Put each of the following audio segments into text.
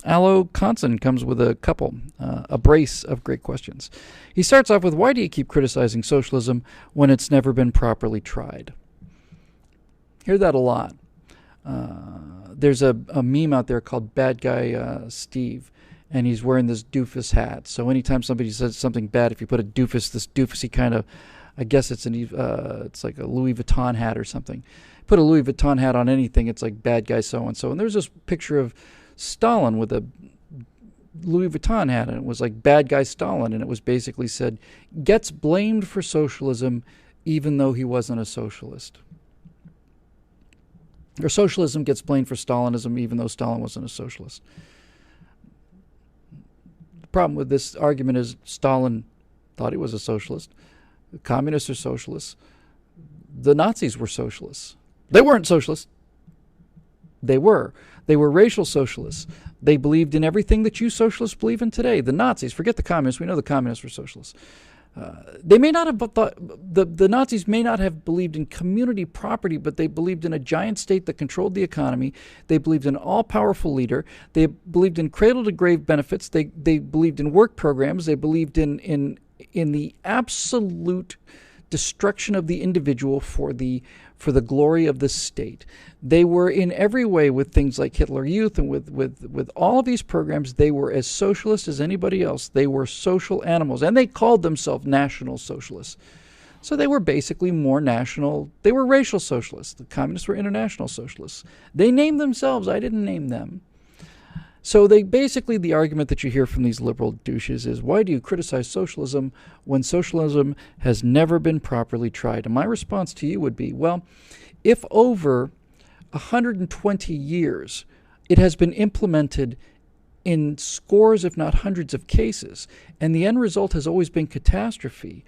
Alo Conson comes with a brace of great questions. He starts off with, why do you keep criticizing socialism when it's never been properly tried? Hear that a lot. There's a meme out there called Bad Guy Steve, and he's wearing this doofus hat. So anytime somebody says something bad, if you put this doofusy kind of, I guess it's like a Louis Vuitton hat or something. Put a Louis Vuitton hat on anything, it's like bad guy so-and-so. And there's this picture of Stalin with a Louis Vuitton hat, and it was like bad guy Stalin, and it was basically said, gets blamed for socialism even though he wasn't a socialist. Or socialism gets blamed for Stalinism even though Stalin wasn't a socialist. The problem with this argument is Stalin thought he was a socialist. The communists are socialists. The Nazis were socialists. They weren't socialists. They were. They were racial socialists. They believed in everything that you socialists believe in today. The Nazis, forget the communists. We know the communists were socialists. They may not have thought, the Nazis may not have believed in community property, but they believed in a giant state that controlled the economy. They believed in an all-powerful leader. They believed in cradle-to-grave benefits. They believed in work programs. They believed in the absolute destruction of the individual for the glory of the state. They were in every way, with things like Hitler Youth and with all of these programs, they were as socialist as anybody else. They were social animals, and they called themselves national socialists. So they were basically more national. They were racial socialists. The communists were international socialists. They named themselves. I didn't name them. So the argument that you hear from these liberal douches is, why do you criticize socialism when socialism has never been properly tried? And my response to you would be, well, if over 120 years it has been implemented in scores, if not hundreds of cases, and the end result has always been catastrophe,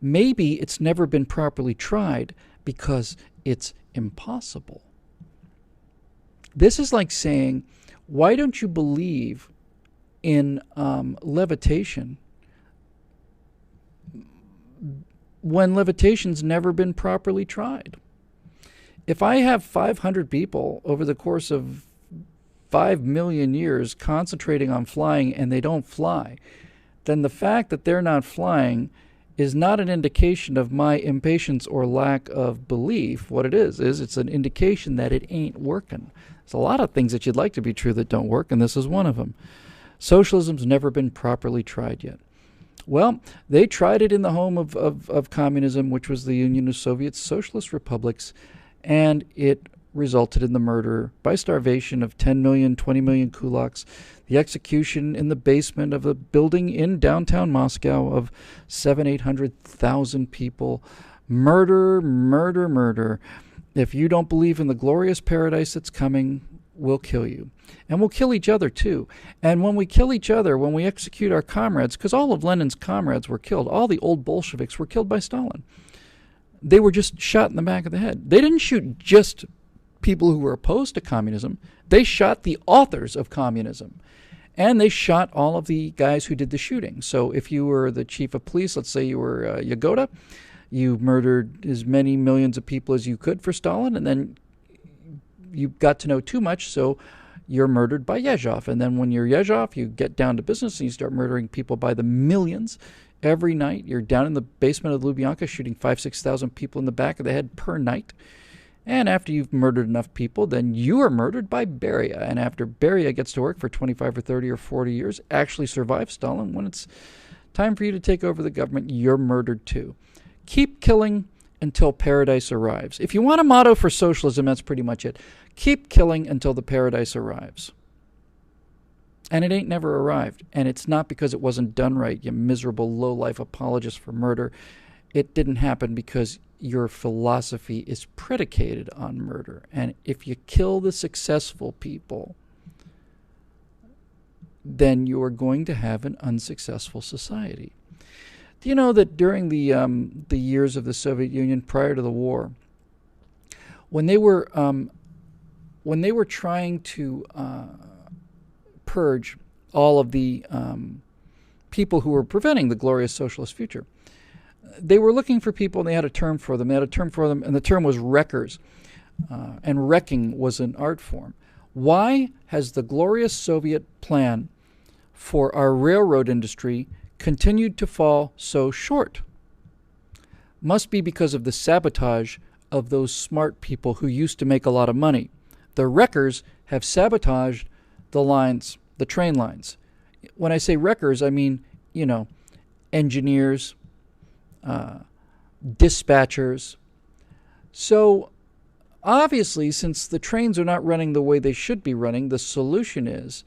maybe it's never been properly tried because it's impossible. This is like saying, why don't you believe in levitation when levitation's never been properly tried? If I have 500 people over the course of 5 million years concentrating on flying and they don't fly, then the fact that they're not flying is not an indication of my impatience or lack of belief. What it is it's an indication that it ain't working. There's a lot of things that you'd like to be true that don't work, and this is one of them. Socialism's never been properly tried yet. Well, they tried it in the home of communism, which was the Union of Soviet Socialist Republics, and it resulted in the murder by starvation of 10 million, 20 million kulaks, the execution in the basement of a building in downtown Moscow of 700,000-800,000 people. Murder, murder, murder. If you don't believe in the glorious paradise that's coming, we'll kill you. And we'll kill each other too. And when we kill each other, when we execute our comrades, because all of Lenin's comrades were killed, all the old Bolsheviks were killed by Stalin. They were just shot in the back of the head. They didn't shoot just people who were opposed to communism. They shot the authors of communism. And they shot all of the guys who did the shooting. So if you were the chief of police, let's say you were Yagoda, you murdered as many millions of people as you could for Stalin, and then you got to know too much, so you're murdered by Yezhov. And then when you're Yezhov, you get down to business and you start murdering people by the millions. Every night, you're down in the basement of Lubyanka shooting 5,000-6,000 people in the back of the head per night. And after you've murdered enough people, then you are murdered by Beria. And after Beria gets to work for 25 or 30 or 40 years, actually survives Stalin, when it's time for you to take over the government, you're murdered too. Keep killing until paradise arrives. If you want a motto for socialism, that's pretty much it. Keep killing until the paradise arrives. And it ain't never arrived. And it's not because it wasn't done right, you miserable low-life apologist for murder. It didn't happen because your philosophy is predicated on murder. And if you kill the successful people, then you are going to have an unsuccessful society. Do you know that during the years of the Soviet Union prior to the war, when they were trying to purge all of the people who were preventing the glorious socialist future, they were looking for people, and they had a term for them. And the term was wreckers, and wrecking was an art form. Why has the glorious Soviet plan for our railroad industry continued to fall so short? Must be because of the sabotage of those smart people who used to make a lot of money. The wreckers have sabotaged the lines, the train lines. When I say wreckers, I mean, engineers, dispatchers. So obviously, since the trains are not running the way they should be running, the solution is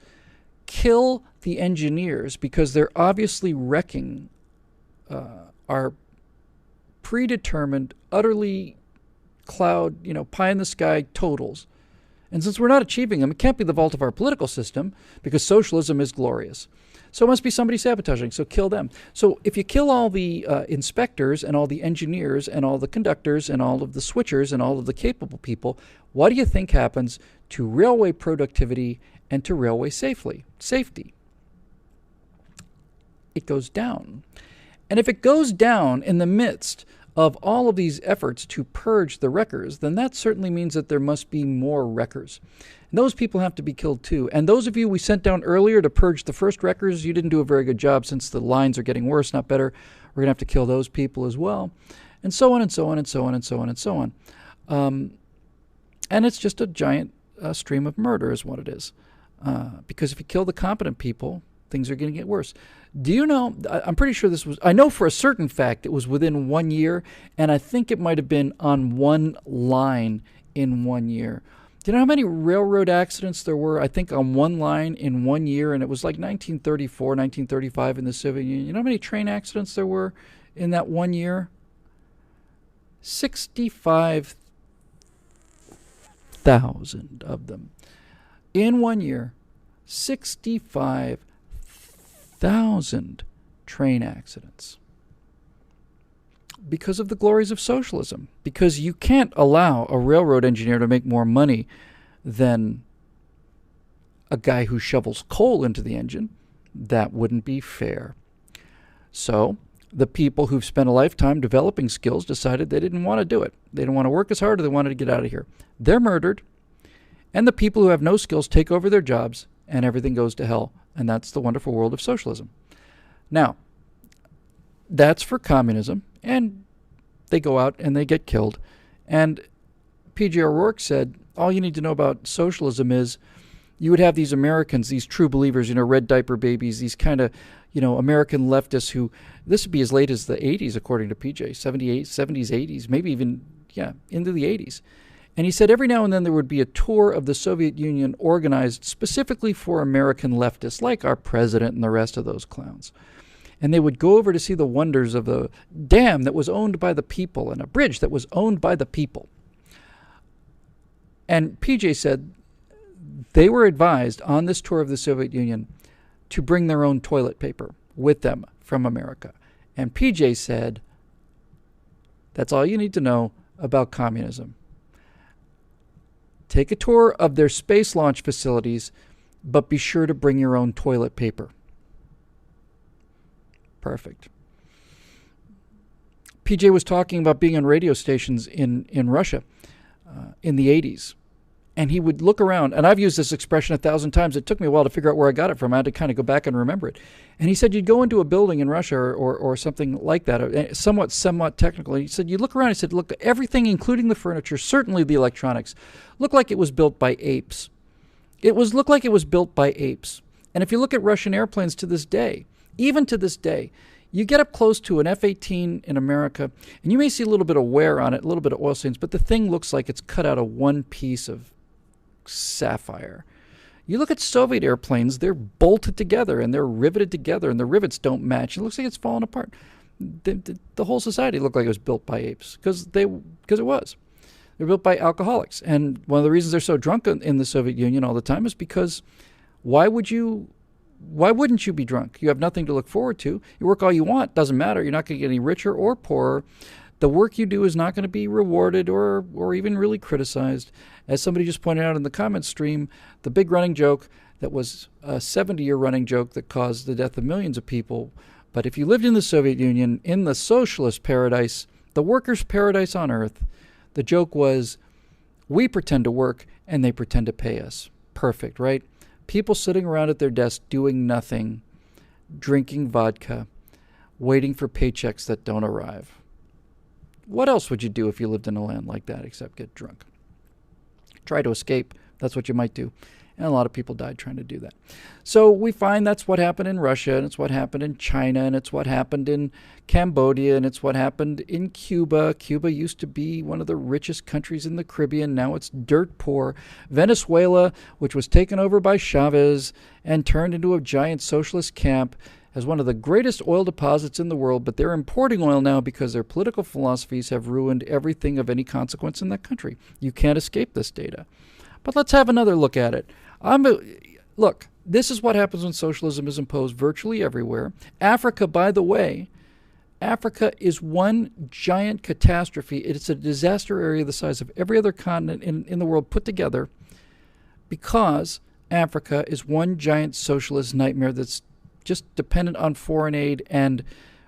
kill the engineers, because they're obviously wrecking our predetermined, utterly pie in the sky totals. And since we're not achieving them, it can't be the fault of our political system, because socialism is glorious. So it must be somebody sabotaging, so kill them. So if you kill all the inspectors and all the engineers and all the conductors and all of the switchers and all of the capable people, what do you think happens to railway productivity and to railway safety? It goes down. And if it goes down in the midst of all of these efforts to purge the wreckers, then that certainly means that there must be more wreckers. And those people have to be killed too. And those of you we sent down earlier to purge the first wreckers, you didn't do a very good job, since the lines are getting worse, not better. We're going to have to kill those people as well. And so on and so on and so on and so on and so on. And it's just a giant stream of murder is what it is. Because if you kill the competent people, things are going to get worse. Do you know, I'm pretty sure I know for a certain fact it was within 1 year, and I think it might have been on one line in 1 year. Do you know how many railroad accidents there were, I think, on one line in 1 year? And it was like 1934, 1935 in the Soviet Union. You know how many train accidents there were in that 1 year? 65,000 of them. In 1 year, 65,000 train accidents. Because of the glories of socialism. Because you can't allow a railroad engineer to make more money than a guy who shovels coal into the engine. That wouldn't be fair. So the people who've spent a lifetime developing skills decided they didn't want to do it. They didn't want to work as hard, or they wanted to get out of here. They're murdered. And the people who have no skills take over their jobs, and everything goes to hell. And that's the wonderful world of socialism. Now, that's for communism, and they go out and they get killed. And P.J. O'Rourke said, all you need to know about socialism is you would have these Americans, these true believers, red diaper babies, these kind of, American leftists who, this would be as late as the 80s, according to P.J., 70s, 80s, maybe even, into the 80s. And he said every now and then there would be a tour of the Soviet Union organized specifically for American leftists, like our president and the rest of those clowns. And they would go over to see the wonders of a dam that was owned by the people and a bridge that was owned by the people. And PJ said they were advised on this tour of the Soviet Union to bring their own toilet paper with them from America. And PJ said, that's all you need to know about communism. Take a tour of their space launch facilities, but be sure to bring your own toilet paper. Perfect. PJ was talking about being on radio stations in Russia in the 80s. And he would look around, and I've used this expression 1,000 times. It took me a while to figure out where I got it from. I had to kind of go back and remember it. And he said you'd go into a building in Russia or something like that, somewhat technical. He said you look around. He said, look, everything, including the furniture, certainly the electronics, looked like it was built by apes. Looked like it was built by apes. And if you look at Russian airplanes to this day, even to this day, you get up close to an F-18 in America, and you may see a little bit of wear on it, a little bit of oil stains, but the thing looks like it's cut out of one piece of sapphire. You look at Soviet airplanes, they're bolted together and they're riveted together and the rivets don't match. It looks like it's falling apart. The whole society looked like it was built by apes because it was. They're built by alcoholics. And one of the reasons they're so drunk in the Soviet Union all the time is because why wouldn't you be drunk? You have nothing to look forward to. You work all you want, doesn't matter. You're not going to get any richer or poorer. The work you do is not going to be rewarded or even really criticized. As somebody just pointed out in the comment stream, the big running joke that was a 70-year running joke that caused the death of millions of people. But if you lived in the Soviet Union, in the socialist paradise, the workers' paradise on earth, the joke was, we pretend to work and they pretend to pay us. perfect, right? People sitting around at their desk doing nothing, drinking vodka, waiting for paychecks that don't arrive. What else would you do if you lived in a land like that except get drunk? Try to escape. That's what you might do. And a lot of people died trying to do that. So we find that's what happened in Russia, and it's what happened in China, and it's what happened in Cambodia, and it's what happened in Cuba. Cuba used to be one of the richest countries in the Caribbean. Now it's dirt poor. Venezuela, which was taken over by Chavez and turned into a giant socialist camp, has one of the greatest oil deposits in the world, but they're importing oil now because their political philosophies have ruined everything of any consequence in that country. You can't escape this data. But let's have another look at it. Look, this is what happens when socialism is imposed virtually everywhere. Africa, by the way, Africa is one giant catastrophe. It's a disaster area the size of every other continent in the world put together, because Africa is one giant socialist nightmare that's just dependent on foreign aid and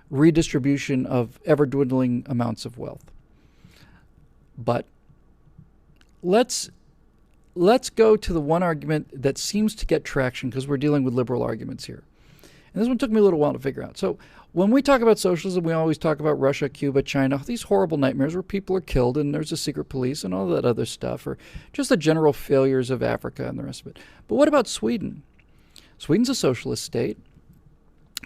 redistribution of ever-dwindling amounts of wealth. But let's go to the one argument that seems to get traction, because we're dealing with liberal arguments here. And this one took me a little while to figure out. So when we talk about socialism, we always talk about Russia, Cuba, China, these horrible nightmares where people are killed and there's a secret police and all that other stuff, or just the general failures of Africa and the rest of it. But what about Sweden? Sweden's a socialist state.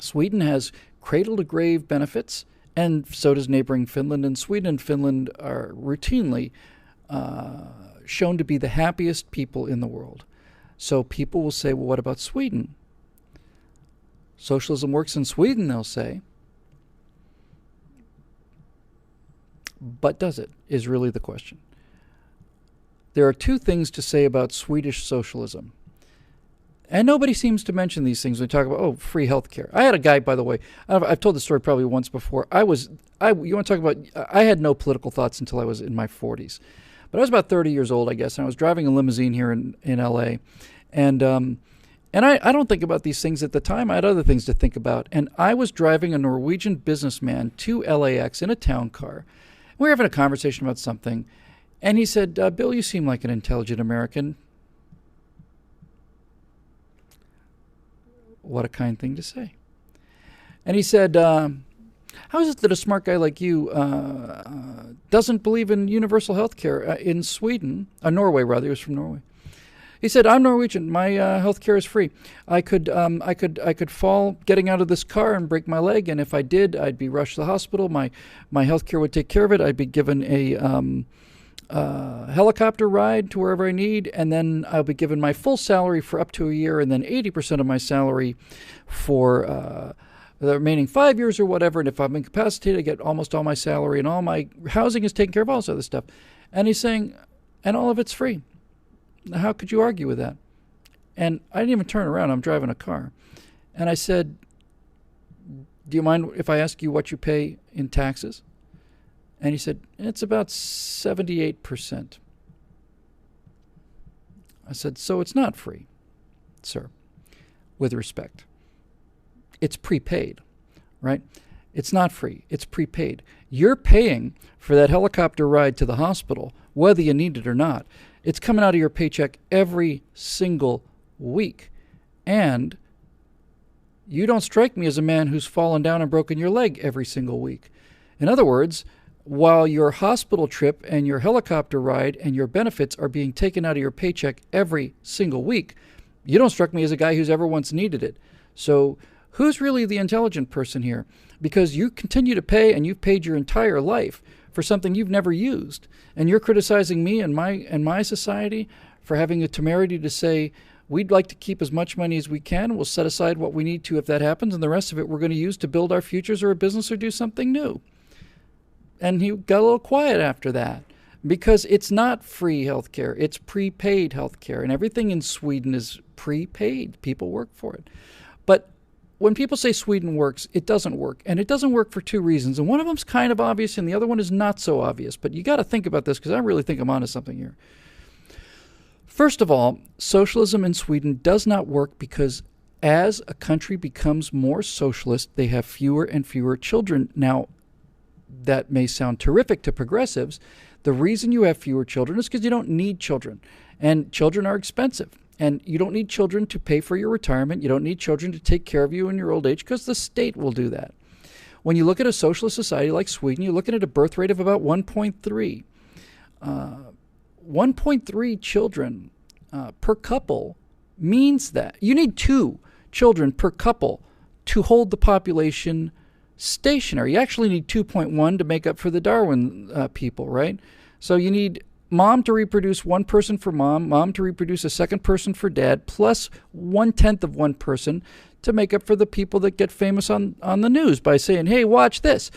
Sweden has cradle-to-grave benefits, and so does neighboring Finland. And Sweden and Finland are routinely shown to be the happiest people in the world. So people will say, well, what about Sweden? Socialism works in Sweden, they'll say. But does it, is really the question. There are two things to say about Swedish socialism. And nobody seems to mention these things when we talk about, free healthcare. I had a guy, by the way, I've told this story probably once before. You want to talk about, I had no political thoughts until I was in my 40s. But I was about 30 years old, I guess, and I was driving a limousine here in L.A. And I don't think about these things at the time. I had other things to think about. And I was driving a Norwegian businessman to LAX in a town car. We were having a conversation about something. And he said, Bill, you seem like an intelligent American. What a kind thing to say. And he said, how is it that a smart guy like you doesn't believe in universal health care in Sweden? Norway, rather. He was from Norway. He said, I'm Norwegian. My health care is free. I could fall getting out of this car and break my leg, and if I did, I'd be rushed to the hospital. My health care would take care of it. I'd be given a helicopter ride to wherever I need, and then I'll be given my full salary for up to a year, and then 80% of my salary for the remaining 5 years or whatever. And if I'm incapacitated, I get almost all my salary, and all my housing is taken care of, all this other stuff. And he's saying, and all of it's free. How could you argue with that? And I didn't even turn around. I'm driving a car. And I said, do you mind if I ask you what you pay in taxes? And he said, it's about 78%. I said, so it's not free, sir, with respect. It's prepaid, right? It's not free. It's prepaid. You're paying for that helicopter ride to the hospital, whether you need it or not. It's coming out of your paycheck every single week. And you don't strike me as a man who's fallen down and broken your leg every single week. In other words, while your hospital trip and your helicopter ride and your benefits are being taken out of your paycheck every single week, you don't strike me as a guy who's ever once needed it. So who's really the intelligent person here? Because you continue to pay, and you've paid your entire life for something you've never used. And you're criticizing me and my society for having the temerity to say, we'd like to keep as much money as we can. We'll set aside what we need to if that happens, and the rest of it we're going to use to build our futures or a business or do something new. And he got a little quiet after that, because it's not free health care. It's prepaid health care. And everything in Sweden is prepaid. People work for it. But when people say Sweden works, it doesn't work. And it doesn't work for two reasons. And one of them's kind of obvious, and the other one is not so obvious. But you got to think about this, because I really think I'm onto something here. First of all, socialism in Sweden does not work because as a country becomes more socialist, they have fewer and fewer children. Now, that may sound terrific to progressives. The reason you have fewer children is because you don't need children. And children are expensive. And you don't need children to pay for your retirement. You don't need children to take care of you in your old age because the state will do that. When you look at a socialist society like Sweden, you're looking at a birth rate of about 1.3. 1.3 children per couple means that you need 2 children per couple to hold the population stationary. You actually need 2.1 to make up for the Darwin people, right? So you need mom to reproduce one person for mom to reproduce a second person for dad, plus 1/10 of one person to make up for the people that get famous on the news by saying, hey, watch this,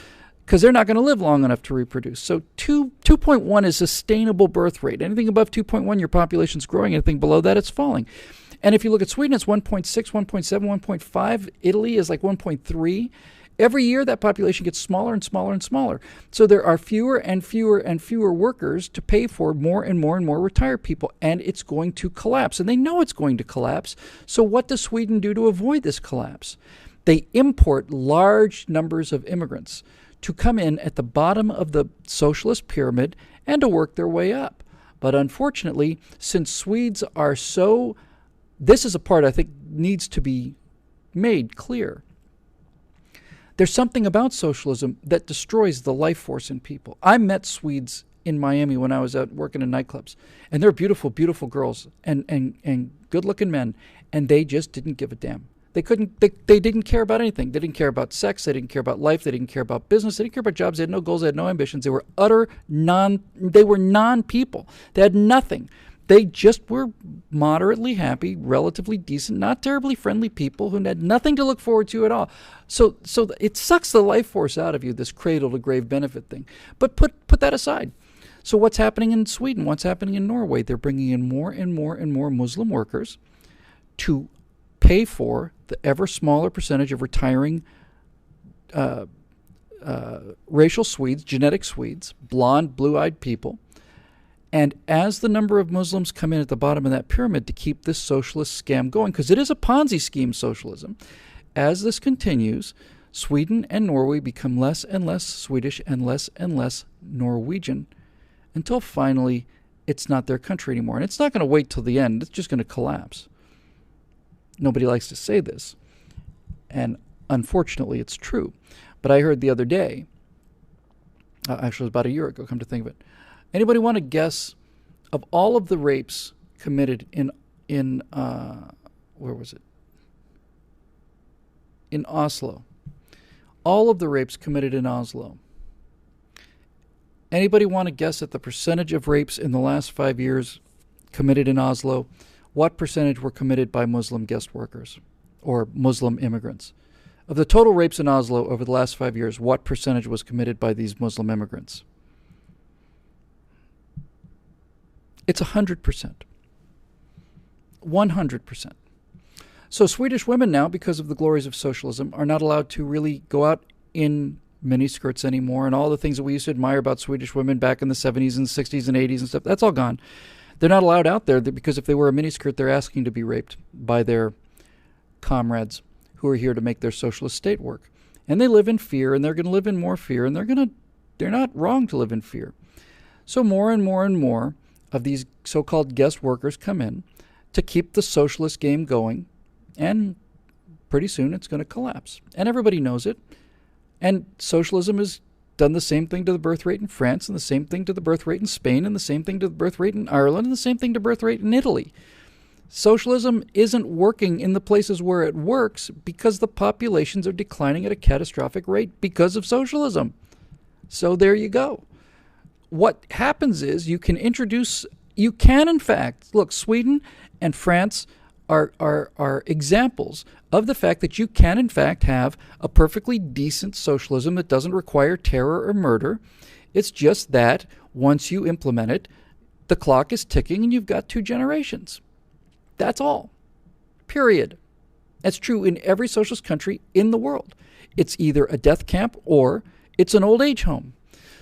because they're not going to live long enough to reproduce. So 2.1 is sustainable birth rate. Anything above 2.1, your population's growing. Anything below that, it's falling. And if you look at Sweden, it's 1.6, 1.7, 1.5. Italy is like 1.3. Every year, that population gets smaller and smaller and smaller. So there are fewer and fewer and fewer workers to pay for more and more and more retired people, and it's going to collapse. And they know it's going to collapse. So what does Sweden do to avoid this collapse? They import large numbers of immigrants to come in at the bottom of the socialist pyramid and to work their way up. But unfortunately, since Swedes are so... This is a part I think needs to be made clear. There's something about socialism that destroys the life force in people. I met Swedes in Miami when I was out working in nightclubs, and they're beautiful, beautiful girls and good-looking men, and they just didn't give a damn. They didn't care about anything. They didn't care about sex. They didn't care about life. They didn't care about business. They didn't care about jobs. They had no goals. They had no ambitions. They were non-people. They had nothing. They just were moderately happy, relatively decent, not terribly friendly people who had nothing to look forward to at all. So it sucks the life force out of you, this cradle-to-grave benefit thing. But put that aside. So what's happening in Sweden? What's happening in Norway? They're bringing in more and more and more Muslim workers to pay for the ever smaller percentage of retiring racial Swedes, genetic Swedes, blonde, blue-eyed people. And as the number of Muslims come in at the bottom of that pyramid to keep this socialist scam going, because it is a Ponzi scheme, socialism, as this continues, Sweden and Norway become less and less Swedish and less Norwegian until finally it's not their country anymore. And it's not going to wait till the end. It's just going to collapse. Nobody likes to say this. And unfortunately, it's true. But I heard the other day, actually it was about a year ago, come to think of it, anybody want to guess of all of the rapes committed in where was it? In Oslo. All of the rapes committed in Oslo. Anybody want to guess at the percentage of rapes in the last 5 years committed in Oslo? What percentage were committed by Muslim guest workers or Muslim immigrants? Of the total rapes in Oslo over the last 5 years, what percentage was committed by these Muslim immigrants? It's 100%. 100%. So Swedish women now, because of the glories of socialism, are not allowed to really go out in miniskirts anymore, and all the things that we used to admire about Swedish women back in the 70s and 60s and 80s and stuff, that's all gone. They're not allowed out there because if they wear a miniskirt, they're asking to be raped by their comrades who are here to make their socialist state work. And they live in fear, and they're going to live in more fear, and they're not wrong to live in fear. So more and more and more of these so-called guest workers come in to keep the socialist game going, and pretty soon it's going to collapse. And everybody knows it. And socialism has done the same thing to the birth rate in France, and the same thing to the birth rate in Spain, and the same thing to the birth rate in Ireland, and the same thing to birth rate in Italy. Socialism isn't working in the places where it works because the populations are declining at a catastrophic rate because of socialism. So there you go. What happens is you can in fact, look, Sweden and France are examples of the fact that you can in fact have a perfectly decent socialism that doesn't require terror or murder. It's just that once you implement it, the clock is ticking and you've got 2 generations. That's all. Period. That's true in every socialist country in the world. It's either a death camp or it's an old age home.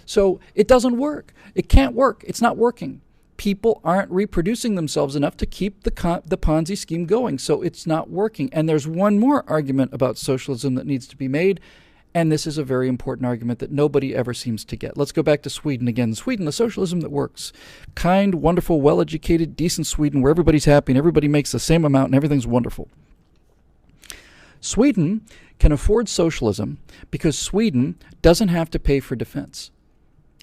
So it doesn't work. It can't work. It's not working. People aren't reproducing themselves enough to keep the Ponzi scheme going, so it's not working. And there's one more argument about socialism that needs to be made, And this is a very important argument that nobody ever seems to get. Let's go back to Sweden again. Sweden, the socialism that works. Kind, wonderful, well-educated, decent Sweden where everybody's happy and everybody makes the same amount and everything's wonderful. Sweden can afford socialism because Sweden doesn't have to pay for defense.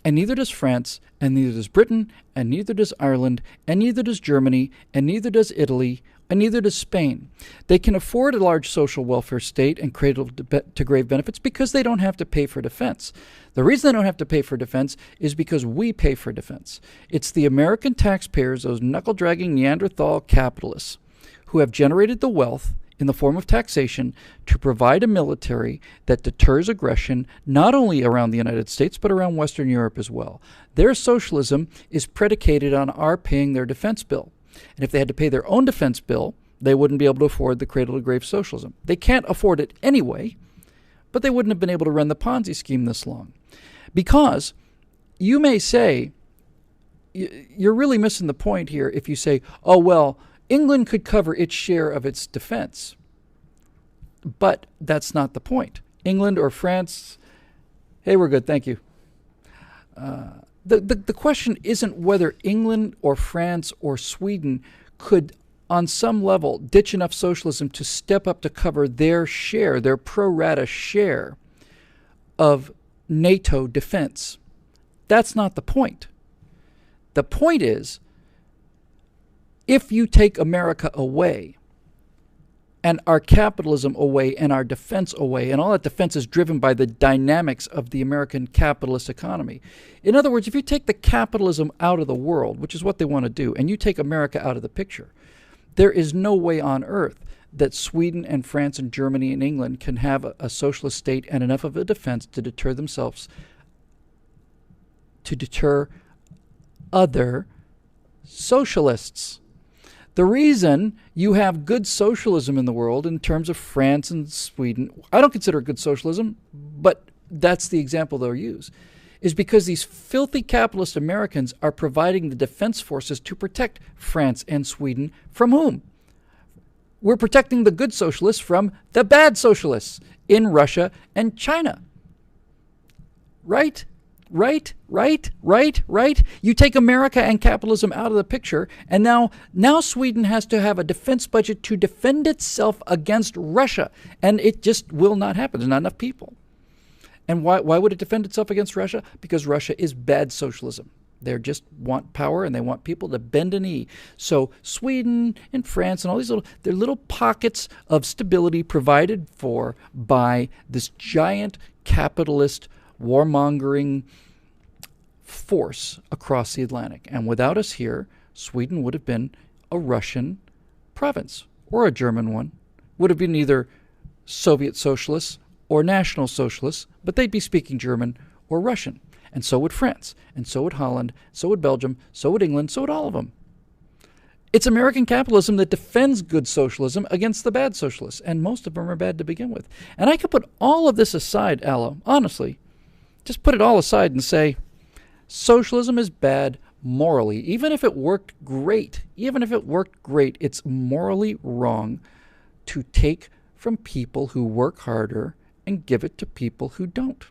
And neither does France, and neither does Britain, and neither does Ireland, and neither does Germany, and neither does Italy, and neither does Spain. They can afford a large social welfare state and cradle-to-grave benefits because they don't have to pay for defense. The reason they don't have to pay for defense is because we pay for defense. It's the American taxpayers, those knuckle-dragging Neanderthal capitalists, who have generated the wealth in the form of taxation to provide a military that deters aggression not only around the United States but around Western Europe as well. Their socialism is predicated on our paying their defense bill. And if they had to pay their own defense bill, they wouldn't be able to afford the cradle-to-grave socialism. They can't afford it anyway, but they wouldn't have been able to run the Ponzi scheme this long. Because you may say, you're really missing the point here if you say, oh, well, England could cover its share of its defense. But that's not the point. England or France, hey, we're good, thank you. The question isn't whether England or France or Sweden could, on some level, ditch enough socialism to step up to cover their share, their pro rata share of NATO defense. That's not the point. The point is, if you take America away, and our capitalism away, and our defense away, and all that defense is driven by the dynamics of the American capitalist economy. In other words, if you take the capitalism out of the world, which is what they want to do, and you take America out of the picture, there is no way on earth that Sweden and France and Germany and England can have a socialist state and enough of a defense to deter themselves, to deter other socialists. The reason you have good socialism in the world in terms of France and Sweden, I don't consider it good socialism, but that's the example they'll use, is because these filthy capitalist Americans are providing the defense forces to protect France and Sweden from whom? We're protecting the good socialists from the bad socialists in Russia and China. Right? Right. You take America and capitalism out of the picture, and now Sweden has to have a defense budget to defend itself against Russia, and it just will not happen. There's not enough people. And why would it defend itself against Russia? Because Russia is bad socialism. They just want power, and they want people to bend a knee. So Sweden and France and all these they're little pockets of stability provided for by this giant capitalist warmongering force across the Atlantic. And without us here, Sweden would have been a Russian province, or a German one. Would have been either Soviet socialists or National Socialists, but they'd be speaking German or Russian. And so would France, and so would Holland, so would Belgium, so would England, so would all of them. It's American capitalism that defends good socialism against the bad socialists, and most of them are bad to begin with. And I could put all of this aside, Aloe, honestly. Just put it all aside and say, socialism is bad morally. Even if it worked great, it's morally wrong to take from people who work harder and give it to people who don't.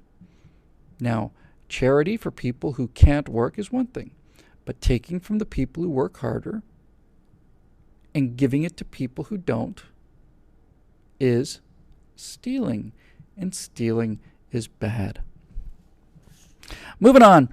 Now, charity for people who can't work is one thing, but taking from the people who work harder and giving it to people who don't is stealing, and stealing is bad. Moving on,